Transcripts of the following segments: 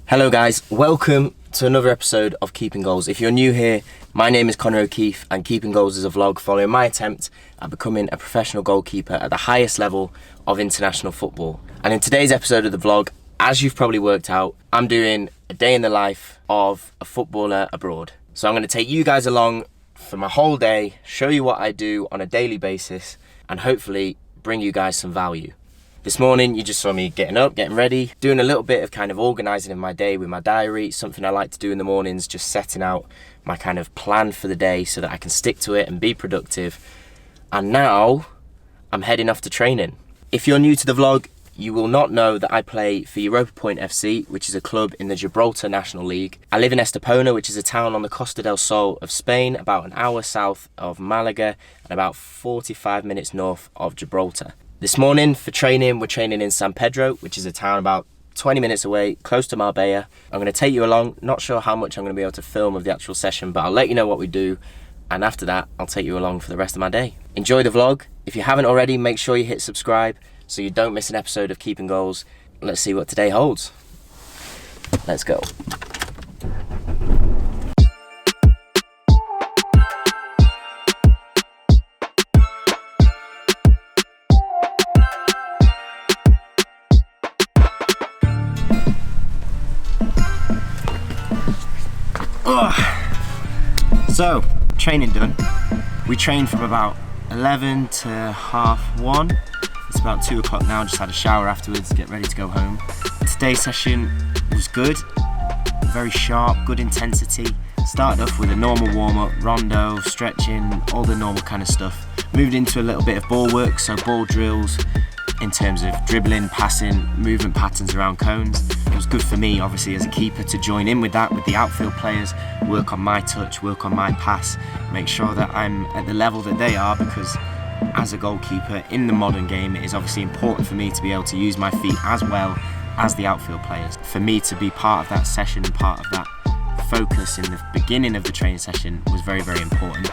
Hello guys, welcome to another episode of Keeping Goals. If you're new here, my name is Conor O'Keefe and Keeping Goals is a vlog following my attempt at becoming a professional goalkeeper at the highest level of international football. And in today's episode of the vlog, as you've probably worked out, I'm doing a day in the life of a footballer abroad. So I'm going to take you guys along for my whole day, show you what I do on a daily basis, and hopefully bring you guys some value. This morning, you just saw me getting up, getting ready, doing a little bit of kind of organising in my day with my diary, something I like to do in the mornings, just setting out my kind of plan for the day so that I can stick to it and be productive. And now, I'm heading off to training. If you're new to the vlog, you will not know that I play for EstroPoint FC, which is a club in the Gibraltar National League. I live in Estepona, which is a town on the Costa del Sol of Spain, about an hour south of Malaga and about 45 minutes north of Gibraltar. This morning for training, we're training in San Pedro, which is a town about 20 minutes away, close to Marbella. I'm going to take you along, not sure how much I'm going to be able to film of the actual session, but I'll let you know what we do. And after that, I'll take you along for the rest of my day. Enjoy the vlog. If you haven't already, make sure you hit subscribe so you don't miss an episode of Keeping Goals. Let's see what today holds. Let's go. So, training done. We trained from about 11 to 1:30. It's about 2 o'clock now, just had a shower afterwards, get ready to go home. Today's session was good, very sharp, good intensity. Started off with a normal warm-up, rondo, stretching, all the normal kind of stuff. Moved into a little bit of ball work, so ball drills in terms of dribbling, passing, movement patterns around cones. It was good for me, obviously, as a keeper to join in with that, with the outfield players, work on my touch, work on my pass, make sure that I'm at the level that they are, because as a goalkeeper in the modern game, it is obviously important for me to be able to use my feet as well as the outfield players. For me to be part of that session and part of that focus in the beginning of the training session was very, very important.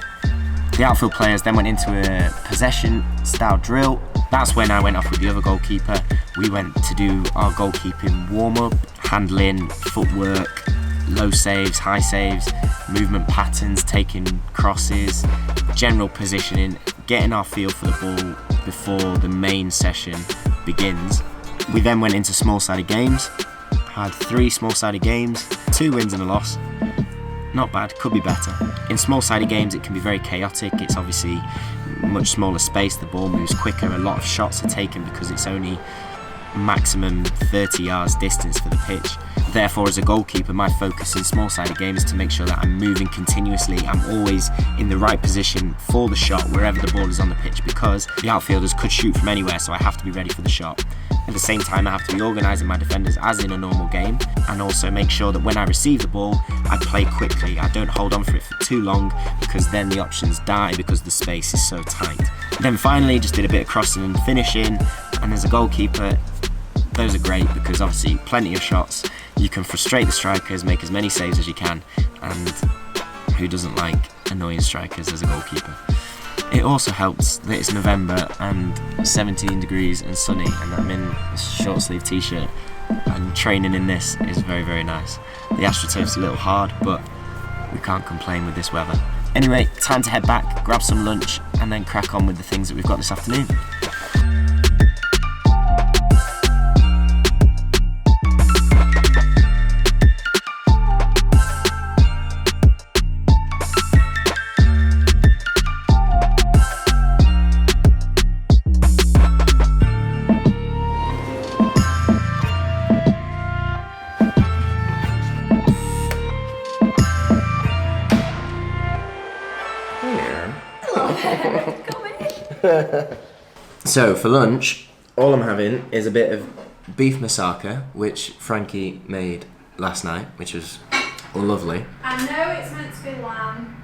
The outfield players then went into a possession style drill. That's when I went off with the other goalkeeper. We went to do our goalkeeping warm-up, handling, footwork, low saves, high saves, movement patterns, taking crosses, general positioning, getting our feel for the ball before the main session begins. We then went into small-sided games, had 3 small-sided games, 2 wins and a loss. Not bad, could be better. In small-sided games it can be very chaotic. It's obviously much smaller space, the ball moves quicker, a lot of shots are taken because it's only maximum 30 yards distance for the pitch. Therefore, as a goalkeeper, my focus in small-sided games is to make sure that I'm moving continuously. I'm always in the right position for the shot wherever the ball is on the pitch, because the outfielders could shoot from anywhere, so I have to be ready for the shot. At the same time, I have to be organising my defenders as in a normal game, and also make sure that when I receive the ball, I play quickly. I don't hold on for it for too long, because then the options die because the space is so tight. Then finally, just did a bit of crossing and finishing, and as a goalkeeper, those are great because obviously plenty of shots. You can frustrate the strikers, make as many saves as you can, and who doesn't like annoying strikers as a goalkeeper? It also helps that it's November and 17 degrees and sunny, and I'm in a short sleeve t-shirt, and training in this is very, very nice. The AstroTurf's a little hard, but we can't complain with this weather. Anyway, time to head back, grab some lunch, and then crack on with the things that we've got this afternoon. So for lunch, all I'm having is a bit of beef moussaka, which Frankie made last night, which was lovely. I know it's meant to be lamb.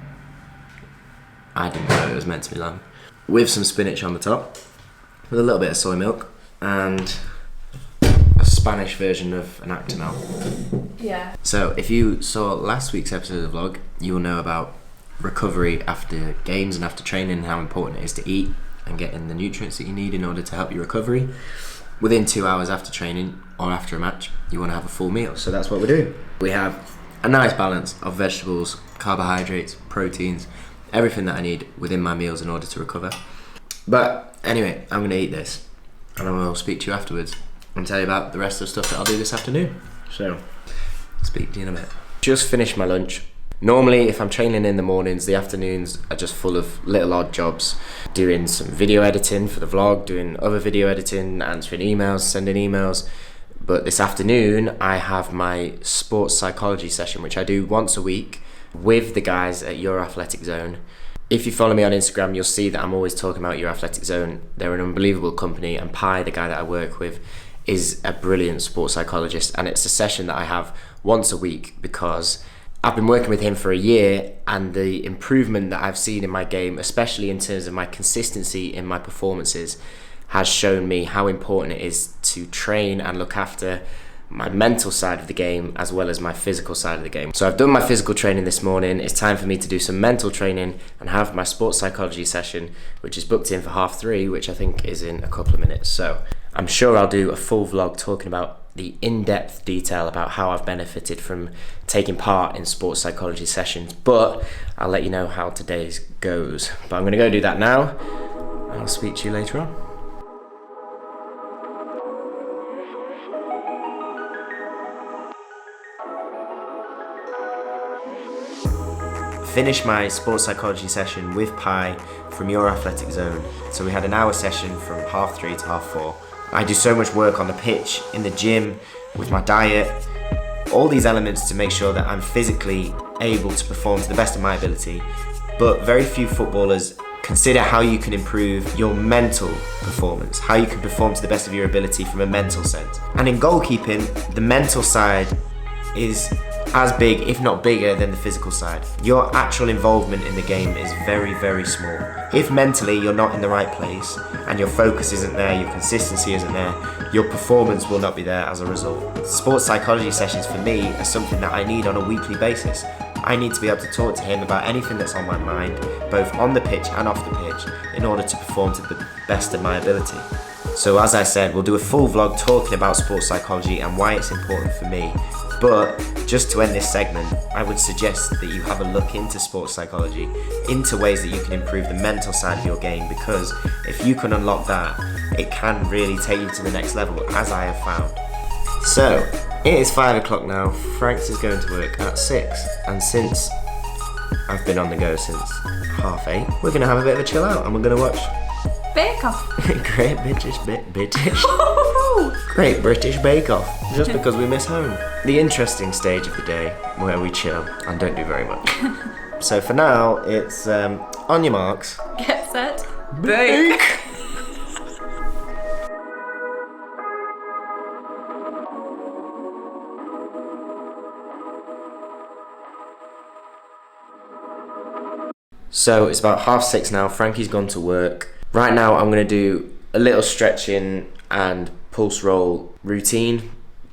I didn't know it was meant to be lamb. With some spinach on the top, with a little bit of soy milk, and a Spanish version of an Actimel. Yeah. So if you saw last week's episode of the vlog, you will know about recovery after games and after training, and how important it is to eat and getting the nutrients that you need in order to help your recovery. within 2 hours after training or after a match, you want to have a full meal. So that's what we're doing. We have a nice balance of vegetables, carbohydrates, proteins, everything that I need within my meals in order to recover. But anyway, I'm going to eat this and I will speak to you afterwards and tell you about the rest of the stuff that I'll do this afternoon. So, speak to you in a bit. Just finished my lunch. Normally, if I'm training in the mornings, the afternoons are just full of little odd jobs. Doing some video editing for the vlog, doing other video editing, answering emails, sending emails. But this afternoon, I have my sports psychology session, which I do once a week with the guys at Your Athletic Zone. If you follow me on Instagram, you'll see that I'm always talking about Your Athletic Zone. They're an unbelievable company, and Pi, the guy that I work with, is a brilliant sports psychologist, and it's a session that I have once a week because I've been working with him for a year, and the improvement that I've seen in my game, especially in terms of my consistency in my performances, has shown me how important it is to train and look after my mental side of the game as well as my physical side of the game. So I've done my physical training this morning. It's time for me to do some mental training and have my sports psychology session, which is booked in for 3:30, which I think is in a couple of minutes. So I'm sure I'll do a full vlog talking about the in-depth detail about how I've benefited from taking part in sports psychology sessions, but I'll let you know how today's goes. But I'm gonna go do that now, and I'll speak to you later on. Finished my sports psychology session with Pi from Your Athletic Zone. So we had an hour session from 3:30 to 4:30. I do so much work on the pitch, in the gym, with my diet, all these elements to make sure that I'm physically able to perform to the best of my ability. But very few footballers consider how you can improve your mental performance, how you can perform to the best of your ability from a mental sense. And in goalkeeping, the mental side is as big, if not bigger, than the physical side. Your actual involvement in the game is very, very small. If mentally you're not in the right place and your focus isn't there, your consistency isn't there, your performance will not be there as a result. Sports psychology sessions for me are something that I need on a weekly basis. I need to be able to talk to him about anything that's on my mind, both on the pitch and off the pitch, in order to perform to the best of my ability. So as I said, we'll do a full vlog talking about sports psychology and why it's important for me. But just to end this segment, I would suggest that you have a look into sports psychology, into ways that you can improve the mental side of your game, because if you can unlock that, it can really take you to the next level, as I have found. So, it is 5 o'clock now. Franks is going to work at 6, and since I've been on the go since 8:30, we're going to have a bit of a chill out and we're going to watch Bake Off. Great British Bake Off, just because we miss home. The interesting stage of the day where we chill and don't do very much. So for now, it's on your marks. Get set. Bake. So it's about 6:30 now. Frankie's gone to work. Right now I'm going to do a little stretching and pulse roll routine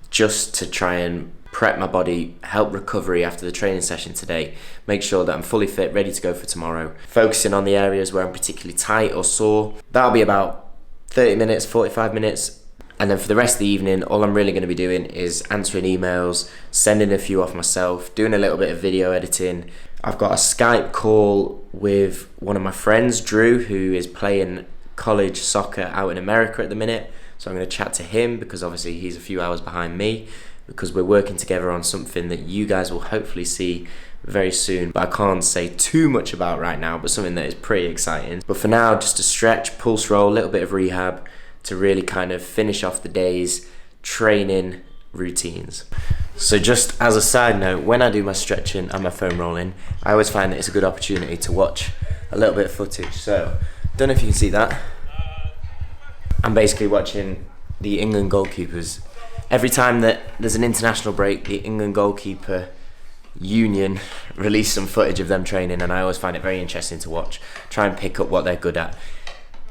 just to try and prep my body, help recovery after the training session today, make sure that I'm fully fit, ready to go for tomorrow, focusing on the areas where I'm particularly tight or sore. That'll be about 30 minutes, 45 minutes. And then for the rest of the evening, all I'm really going to be doing is answering emails, sending a few off myself, doing a little bit of video editing. I've got a Skype call with one of my friends, Drew, who is playing college soccer out in America at the minute. So I'm going to chat to him because obviously he's a few hours behind me, because we're working together on something that you guys will hopefully see very soon, but I can't say too much about right now, but something that is pretty exciting. But for now, just a stretch, pulse roll, a little bit of rehab to really kind of finish off the day's training routines. So just as a side note, when I do my stretching and my foam rolling, I always find that it's a good opportunity to watch a little bit of footage. So, don't know if you can see that. I'm basically watching the England goalkeepers. Every time that there's an international break, the England goalkeeper union release some footage of them training, and I always find it very interesting to watch, try and pick up what they're good at.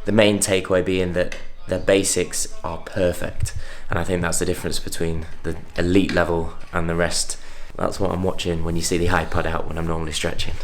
The main takeaway being that their basics are perfect, and I think that's the difference between the elite level and the rest. That's what I'm watching when you see the iPod out when I'm normally stretching.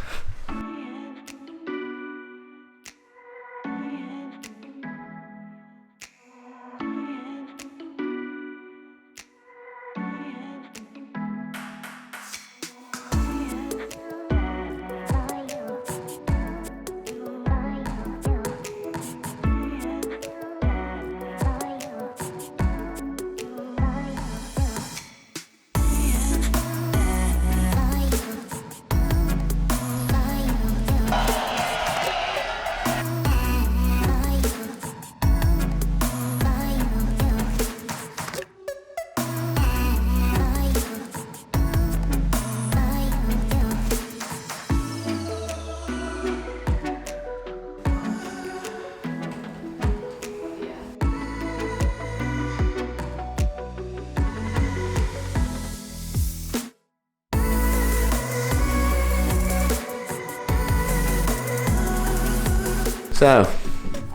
So,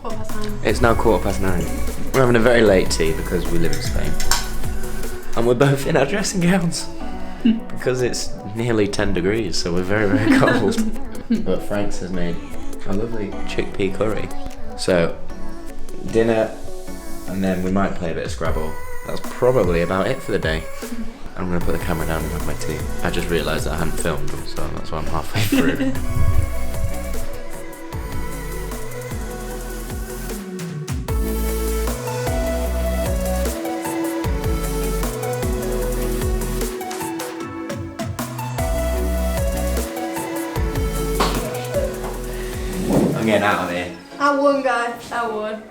9:15. it's now 9:15. We're having a very late tea because we live in Spain. And we're both in our dressing gowns. Because it's nearly 10 degrees, so we're very, very cold. But Frank's has made a lovely chickpea curry. So, dinner, and then we might play a bit of Scrabble. That's probably about it for the day. I'm going to put the camera down and have my tea. I just realised that I hadn't filmed, so that's why I'm halfway through. I'm getting out of here. I won, guys. I won.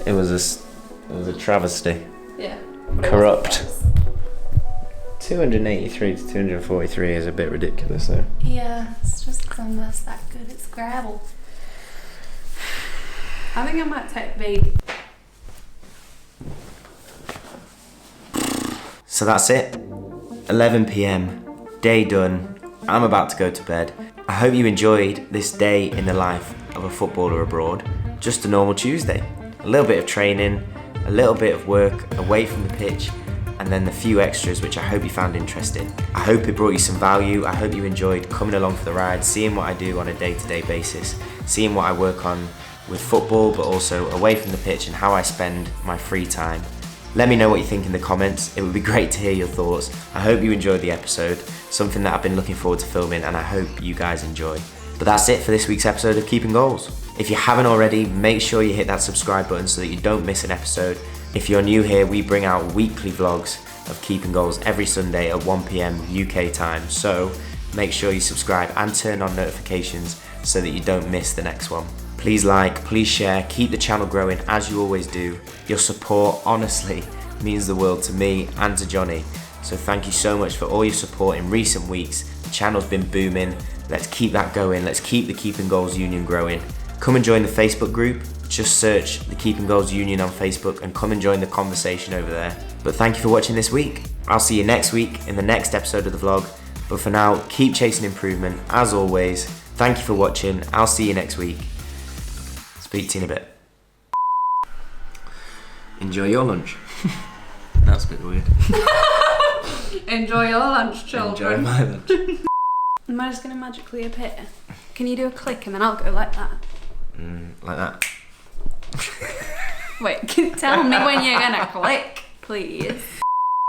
It was a travesty. Yeah. Corrupt. 283 to 243 is a bit ridiculous though. Yeah, it's just because I'm just that good at Scrabble. I think I might take big. So that's it. 11 p.m. Day done. I'm about to go to bed. I hope you enjoyed this day in the life of a footballer abroad. Just a normal Tuesday. A little bit of training, a little bit of work away from the pitch, and then the few extras which I hope you found interesting. I hope it brought you some value. I hope you enjoyed coming along for the ride, seeing what I do on a day-to-day basis, seeing what I work on with football, but also away from the pitch and how I spend my free time. Let me know what you think in the comments. It would be great to hear your thoughts. I hope you enjoyed the episode, something that I've been looking forward to filming, and I hope you guys enjoy. But that's it for this week's episode of Keeping Goals. If you haven't already, make sure you hit that subscribe button so that you don't miss an episode. If you're new here, we bring out weekly vlogs of Keeping Goals every Sunday at 1 p.m. UK time. So make sure you subscribe and turn on notifications so that you don't miss the next one. Please like, please share, keep the channel growing as you always do. Your support honestly means the world to me and to Jonny. So thank you so much for all your support in recent weeks. The channel's been booming. Let's keep that going. Let's keep the Keeping Goals Union growing. Come and join the Facebook group. Just search the Keeping Goals Union on Facebook and come and join the conversation over there. But thank you for watching this week. I'll see you next week in the next episode of the vlog. But for now, keep chasing improvement. As always, thank you for watching. I'll see you next week. Speak to you in a bit. Enjoy your lunch. That's a bit weird. Enjoy your lunch, children. Enjoy my lunch. Am I just going to magically appear? Can you do a click and then I'll go like that? Like that. Wait, tell me when you're going to click, please.